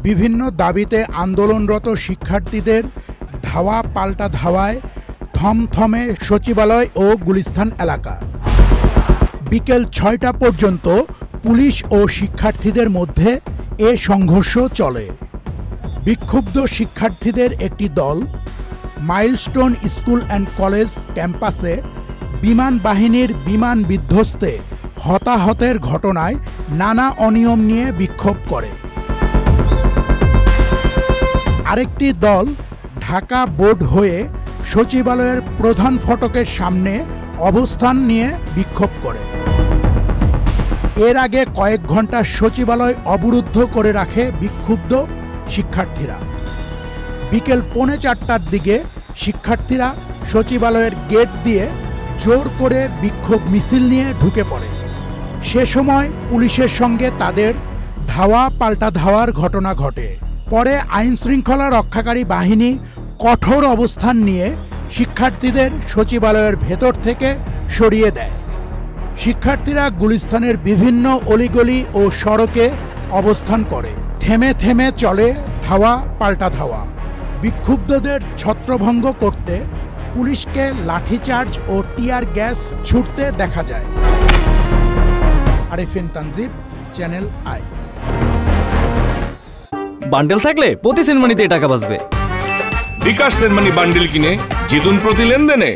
বিভিন্ন দাবিতে আন্দোলনরত শিক্ষার্থীদের ধাওয়া পাল্টা ধাওয়ায় থমথমে সচিবালয় ও গুলিস্তান এলাকা। বিকেল ৬টা পর্যন্ত পুলিশ ও শিক্ষার্থীদের মধ্যে এ সংঘর্ষ চলে। বিক্ষুব্ধ শিক্ষার্থীদের একটি দল মাইলস্টোন স্কুল অ্যান্ড কলেজ ক্যাম্পাসে বিমান বাহিনীর বিমান বিধ্বস্তে হতাহতের ঘটনায় নানা অনিয়ম নিয়ে বিক্ষোভ করে। আরেকটি দল ঢাকা বোর্ড হয়ে সচিবালয়ের প্রধান ফটকের সামনে অবস্থান নিয়ে বিক্ষোভ করে। এর আগে কয়েক ঘন্টা সচিবালয় অবরুদ্ধ করে রাখে বিক্ষুব্ধ শিক্ষার্থীরা। বিকেল 4:45টার দিকে শিক্ষার্থীরা সচিবালয়ের গেট দিয়ে জোর করে বিক্ষোভ মিছিল নিয়ে ঢুকে পড়ে। সে সময় পুলিশের সঙ্গে তাদের ধাওয়া পাল্টা ধাওয়ার ঘটনা ঘটে। পরে আইনশৃঙ্খলা রক্ষাকারী বাহিনী কঠোর অবস্থান নিয়ে শিক্ষার্থীদের সচিবালয়ের ভেতর থেকে সরিয়ে দেয়। শিক্ষার্থীরা গুলিস্তানের বিভিন্ন অলিগলি ও সড়কে অবস্থান করে। থেমে থেমে চলে ধাওয়া পাল্টা ধাওয়া। বিক্ষুব্ধদের ছত্রভঙ্গ করতে পুলিশকে লাঠিচার্জ ও টিয়ার গ্যাস ছুড়তে দেখা যায়। Arifin Tanjib, channel I. Bundle থাকলে প্রতি সেনমানিতে টাকা বাঁচবে। বিকাশ সেনমানি বান্ডেল কিনে জিতুন প্রতি লেনদেনে।